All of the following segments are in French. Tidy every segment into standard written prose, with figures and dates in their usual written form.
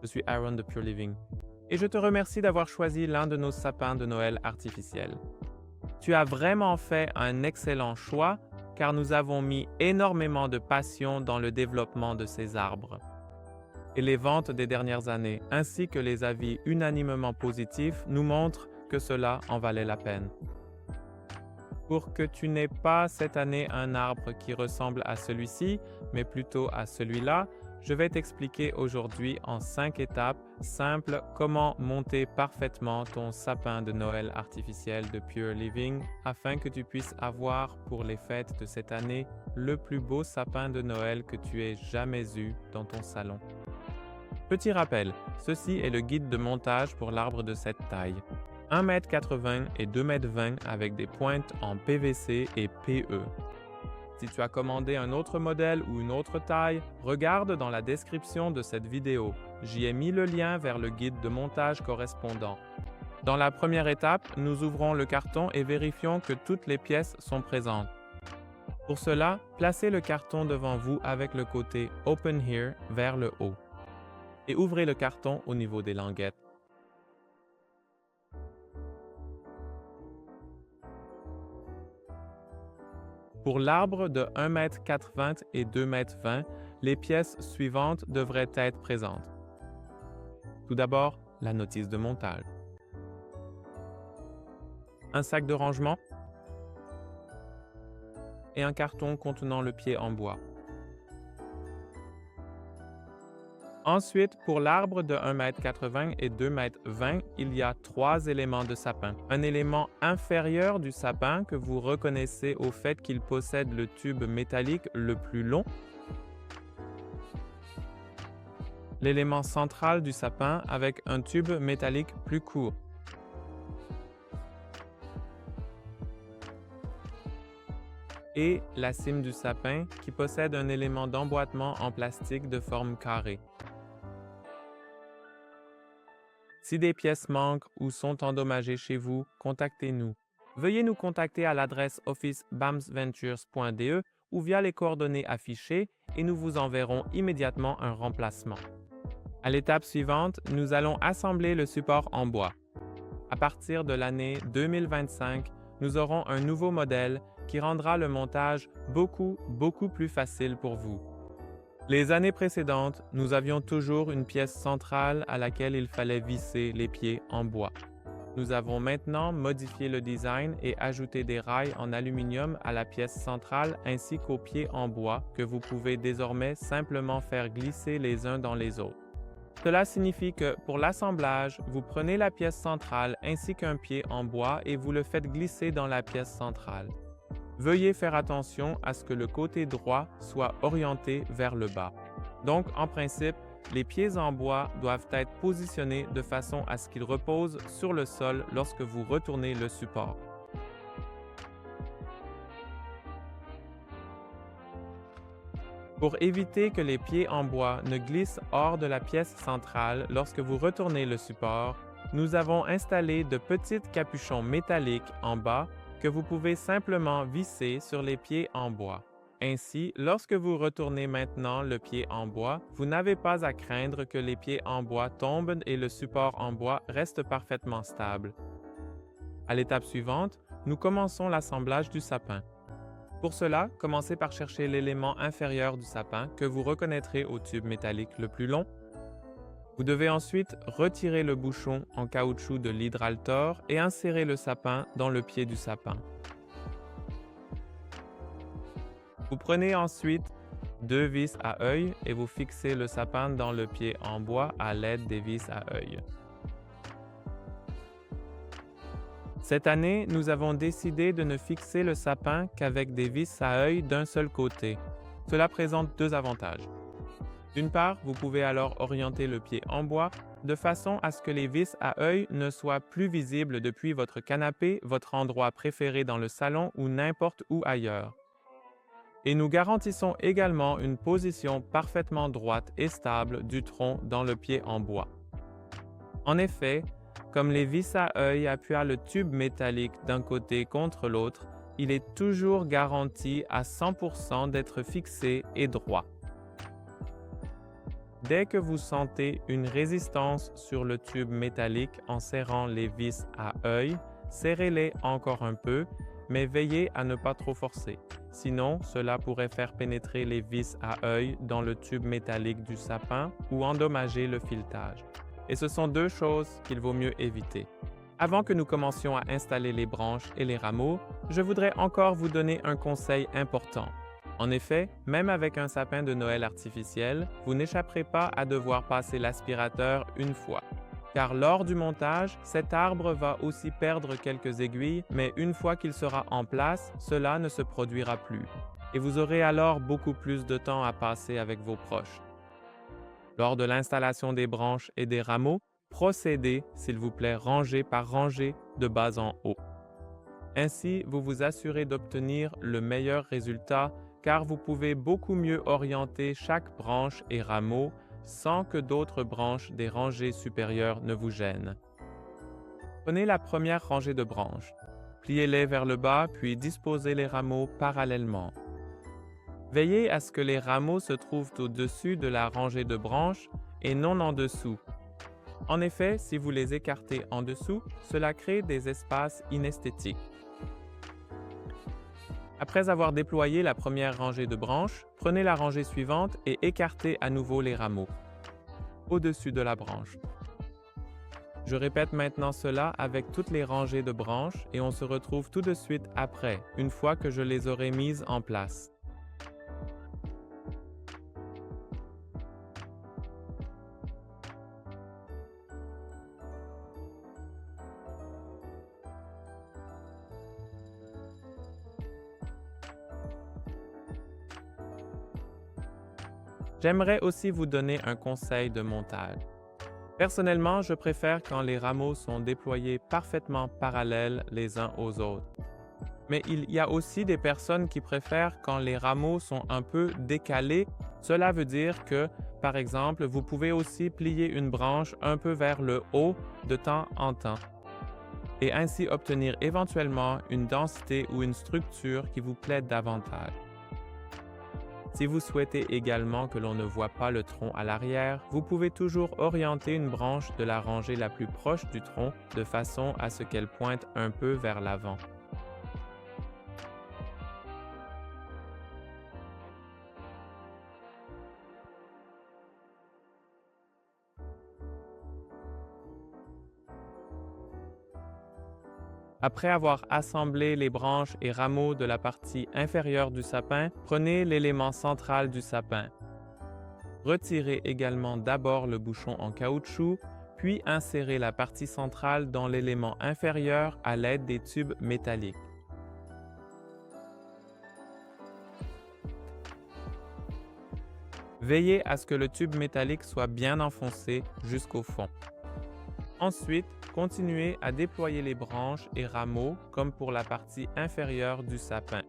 Je suis Aaron de Pure Living et je te remercie d'avoir choisi l'un de nos sapins de Noël artificiels. Tu as vraiment fait un excellent choix car nous avons mis énormément de passion dans le développement de ces arbres. Et les ventes des dernières années, ainsi que les avis unanimement positifs, nous montrent que cela en valait la peine. Pour que tu n'aies pas cette année un arbre qui ressemble à celui-ci, mais plutôt à celui-là, je vais t'expliquer aujourd'hui en 5 étapes simples comment monter parfaitement ton sapin de Noël artificiel de Pure Living afin que tu puisses avoir pour les fêtes de cette année le plus beau sapin de Noël que tu aies jamais eu dans ton salon. Petit rappel, ceci est le guide de montage pour l'arbre de cette taille. 1,80 m et 2,20 m avec des pointes en PVC et PE. Si tu as commandé un autre modèle ou une autre taille, regarde dans la description de cette vidéo. J'y ai mis le lien vers le guide de montage correspondant. Dans la première étape, nous ouvrons le carton et vérifions que toutes les pièces sont présentes. Pour cela, placez le carton devant vous avec le côté Open Here vers le haut et ouvrez le carton au niveau des languettes. Pour l'arbre de 1,80 m et 2,20 m, les pièces suivantes devraient être présentes. Tout d'abord, la notice de montage. Un sac de rangement et un carton contenant le pied en bois. Ensuite, pour l'arbre de 1,80 m et 2,20 m, il y a 3 éléments de sapin. Un élément inférieur du sapin que vous reconnaissez au fait qu'il possède le tube métallique le plus long. L'élément central du sapin avec un tube métallique plus court. Et la cime du sapin qui possède un élément d'emboîtement en plastique de forme carrée. Si des pièces manquent ou sont endommagées chez vous, contactez-nous. Veuillez nous contacter à l'adresse office.bamsventures.de ou via les coordonnées affichées et nous vous enverrons immédiatement un remplacement. À l'étape suivante, nous allons assembler le support en bois. À partir de l'année 2025, nous aurons un nouveau modèle qui rendra le montage beaucoup plus facile pour vous. Les années précédentes, nous avions toujours une pièce centrale à laquelle il fallait visser les pieds en bois. Nous avons maintenant modifié le design et ajouté des rails en aluminium à la pièce centrale ainsi qu'aux pieds en bois que vous pouvez désormais simplement faire glisser les uns dans les autres. Cela signifie que pour l'assemblage, vous prenez la pièce centrale ainsi qu'un pied en bois et vous le faites glisser dans la pièce centrale. Veuillez faire attention à ce que le côté droit soit orienté vers le bas. Donc, en principe, les pieds en bois doivent être positionnés de façon à ce qu'ils reposent sur le sol lorsque vous retournez le support. Pour éviter que les pieds en bois ne glissent hors de la pièce centrale lorsque vous retournez le support, nous avons installé de petits capuchons métalliques en bas que vous pouvez simplement visser sur les pieds en bois. Ainsi, lorsque vous retournez maintenant le pied en bois, vous n'avez pas à craindre que les pieds en bois tombent et le support en bois reste parfaitement stable. À l'étape suivante, nous commençons l'assemblage du sapin. Pour cela, commencez par chercher l'élément inférieur du sapin que vous reconnaîtrez au tube métallique le plus long. Vous devez ensuite retirer le bouchon en caoutchouc de l'hydraltor et insérer le sapin dans le pied du sapin. Vous prenez ensuite 2 vis à œil et vous fixez le sapin dans le pied en bois à l'aide des vis à œil. Cette année, nous avons décidé de ne fixer le sapin qu'avec des vis à œil d'un seul côté. Cela présente 2 avantages. D'une part, vous pouvez alors orienter le pied en bois de façon à ce que les vis à œil ne soient plus visibles depuis votre canapé, votre endroit préféré dans le salon ou n'importe où ailleurs. Et nous garantissons également une position parfaitement droite et stable du tronc dans le pied en bois. En effet, comme les vis à œil appuient le tube métallique d'un côté contre l'autre, il est toujours garanti à 100% d'être fixé et droit. Dès que vous sentez une résistance sur le tube métallique en serrant les vis à œil, serrez-les encore un peu, mais veillez à ne pas trop forcer. Sinon, cela pourrait faire pénétrer les vis à œil dans le tube métallique du sapin ou endommager le filetage. Et ce sont deux choses qu'il vaut mieux éviter. Avant que nous commencions à installer les branches et les rameaux, je voudrais encore vous donner un conseil important. En effet, même avec un sapin de Noël artificiel, vous n'échapperez pas à devoir passer l'aspirateur une fois. Car lors du montage, cet arbre va aussi perdre quelques aiguilles, mais une fois qu'il sera en place, cela ne se produira plus. Et vous aurez alors beaucoup plus de temps à passer avec vos proches. Lors de l'installation des branches et des rameaux, procédez, s'il vous plaît, rangée par rangée, de bas en haut. Ainsi, vous vous assurez d'obtenir le meilleur résultat car vous pouvez beaucoup mieux orienter chaque branche et rameau sans que d'autres branches des rangées supérieures ne vous gênent. Prenez la première rangée de branches, pliez-les vers le bas puis disposez les rameaux parallèlement. Veillez à ce que les rameaux se trouvent au-dessus de la rangée de branches et non en dessous. En effet, si vous les écartez en dessous, cela crée des espaces inesthétiques. Après avoir déployé la première rangée de branches, prenez la rangée suivante et écartez à nouveau les rameaux au-dessus de la branche. Je répète maintenant cela avec toutes les rangées de branches et on se retrouve tout de suite après, une fois que je les aurai mises en place. J'aimerais aussi vous donner un conseil de montage. Personnellement, je préfère quand les rameaux sont déployés parfaitement parallèles les uns aux autres. Mais il y a aussi des personnes qui préfèrent quand les rameaux sont un peu décalés. Cela veut dire que, par exemple, vous pouvez aussi plier une branche un peu vers le haut de temps en temps et ainsi obtenir éventuellement une densité ou une structure qui vous plaît davantage. Si vous souhaitez également que l'on ne voit pas le tronc à l'arrière, vous pouvez toujours orienter une branche de la rangée la plus proche du tronc de façon à ce qu'elle pointe un peu vers l'avant. Après avoir assemblé les branches et rameaux de la partie inférieure du sapin, prenez l'élément central du sapin. Retirez également d'abord le bouchon en caoutchouc, puis insérez la partie centrale dans l'élément inférieur à l'aide des tubes métalliques. Veillez à ce que le tube métallique soit bien enfoncé jusqu'au fond. Ensuite, continuez à déployer les branches et rameaux comme pour la partie inférieure du sapin.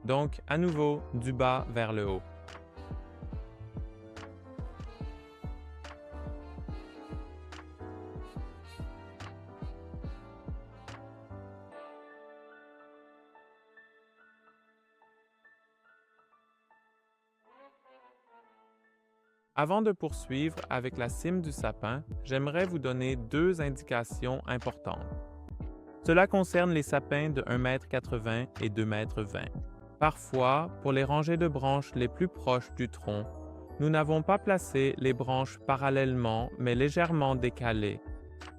Donc, à nouveau, du bas vers le haut. Avant de poursuivre avec la cime du sapin, j'aimerais vous donner deux indications importantes. Cela concerne les sapins de 1,80 m et 2,20 m. Parfois, pour les rangées de branches les plus proches du tronc, nous n'avons pas placé les branches parallèlement mais légèrement décalées.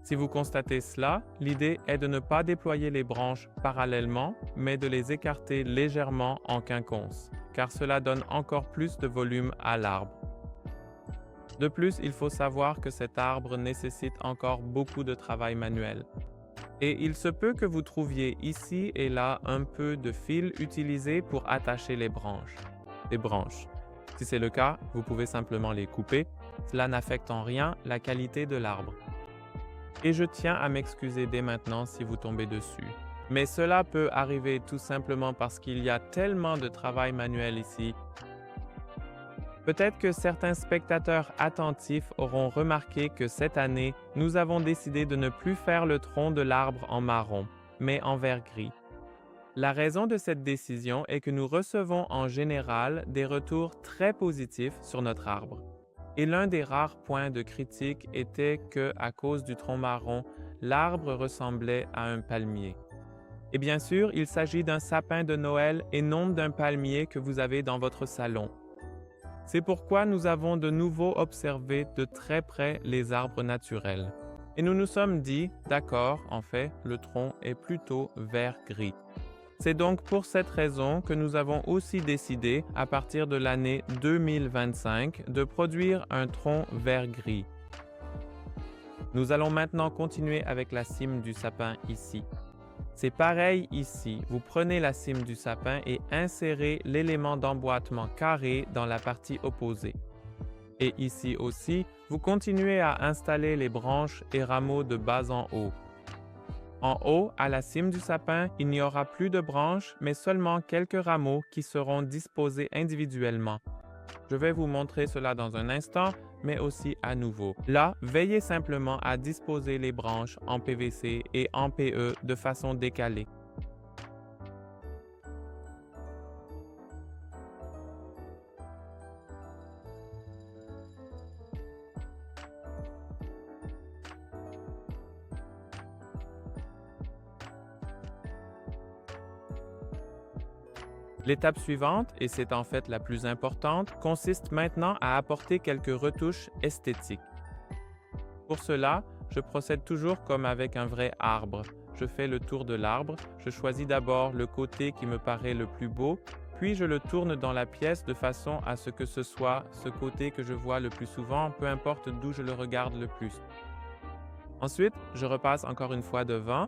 Si vous constatez cela, l'idée est de ne pas déployer les branches parallèlement, mais de les écarter légèrement en quinconce, car cela donne encore plus de volume à l'arbre. De plus, il faut savoir que cet arbre nécessite encore beaucoup de travail manuel. Et il se peut que vous trouviez ici et là un peu de fil utilisé pour attacher les branches. Si c'est le cas, vous pouvez simplement les couper. Cela n'affecte en rien la qualité de l'arbre. Et je tiens à m'excuser dès maintenant si vous tombez dessus. Mais cela peut arriver tout simplement parce qu'il y a tellement de travail manuel ici. Peut-être que certains spectateurs attentifs auront remarqué que cette année, nous avons décidé de ne plus faire le tronc de l'arbre en marron, mais en vert gris. La raison de cette décision est que nous recevons en général des retours très positifs sur notre arbre. Et l'un des rares points de critique était que, à cause du tronc marron, l'arbre ressemblait à un palmier. Et bien sûr, il s'agit d'un sapin de Noël et non d'un palmier que vous avez dans votre salon. C'est pourquoi nous avons de nouveau observé de très près les arbres naturels. Et nous nous sommes dit, d'accord, en fait, le tronc est plutôt vert-gris. C'est donc pour cette raison que nous avons aussi décidé, à partir de l'année 2025, de produire un tronc vert-gris. Nous allons maintenant continuer avec la cime du sapin ici. C'est pareil ici, vous prenez la cime du sapin et insérez l'élément d'emboîtement carré dans la partie opposée. Et ici aussi, vous continuez à installer les branches et rameaux de bas en haut. En haut, à la cime du sapin, il n'y aura plus de branches, mais seulement quelques rameaux qui seront disposés individuellement. Je vais vous montrer cela dans un instant, mais aussi à nouveau. Là, veillez simplement à disposer les branches en PVC et en PE de façon décalée. L'étape suivante, et c'est en fait la plus importante, consiste maintenant à apporter quelques retouches esthétiques. Pour cela, je procède toujours comme avec un vrai arbre. Je fais le tour de l'arbre, je choisis d'abord le côté qui me paraît le plus beau, puis je le tourne dans la pièce de façon à ce que ce soit ce côté que je vois le plus souvent, peu importe d'où je le regarde le plus. Ensuite, je repasse encore une fois devant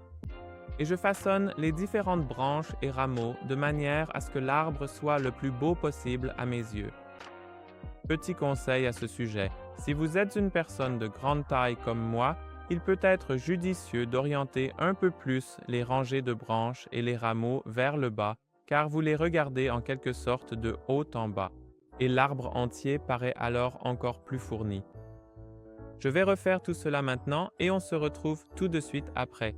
et je façonne les différentes branches et rameaux de manière à ce que l'arbre soit le plus beau possible à mes yeux. Petit conseil à ce sujet, si vous êtes une personne de grande taille comme moi, il peut être judicieux d'orienter un peu plus les rangées de branches et les rameaux vers le bas, car vous les regardez en quelque sorte de haut en bas, et l'arbre entier paraît alors encore plus fourni. Je vais refaire tout cela maintenant et on se retrouve tout de suite après.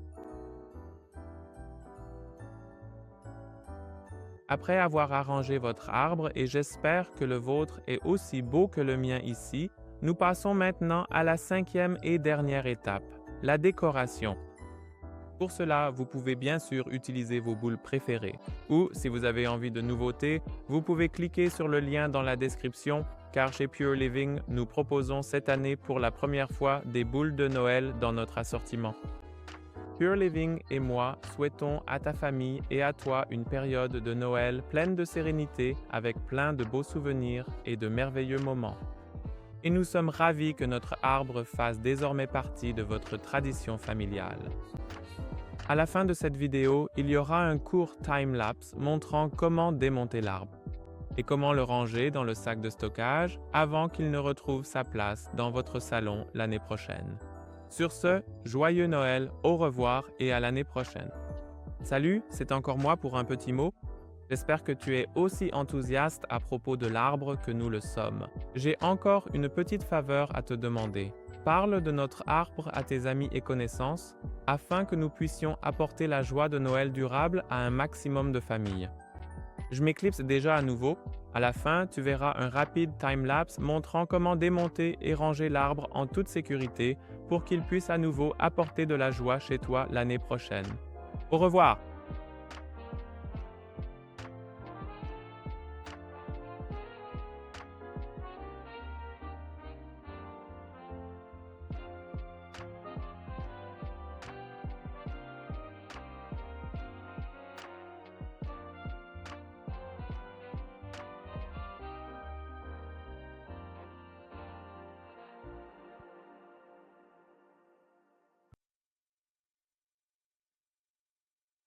Après avoir arrangé votre arbre, et j'espère que le vôtre est aussi beau que le mien ici, nous passons maintenant à la 5e et dernière étape, la décoration. Pour cela, vous pouvez bien sûr utiliser vos boules préférées. Ou, si vous avez envie de nouveautés, vous pouvez cliquer sur le lien dans la description, car chez Pure Living, nous proposons cette année pour la première fois des boules de Noël dans notre assortiment. Pure Living et moi souhaitons à ta famille et à toi une période de Noël pleine de sérénité avec plein de beaux souvenirs et de merveilleux moments. Et nous sommes ravis que notre arbre fasse désormais partie de votre tradition familiale. À la fin de cette vidéo, il y aura un court time-lapse montrant comment démonter l'arbre et comment le ranger dans le sac de stockage avant qu'il ne retrouve sa place dans votre salon l'année prochaine. Sur ce, joyeux Noël, au revoir et à l'année prochaine. Salut, c'est encore moi pour un petit mot. J'espère que tu es aussi enthousiaste à propos de l'arbre que nous le sommes. J'ai encore une petite faveur à te demander. Parle de notre arbre à tes amis et connaissances afin que nous puissions apporter la joie de Noël durable à un maximum de familles. Je m'éclipse déjà à nouveau. À la fin, tu verras un rapide time-lapse montrant comment démonter et ranger l'arbre en toute sécurité pour qu'il puisse à nouveau apporter de la joie chez toi l'année prochaine. Au revoir!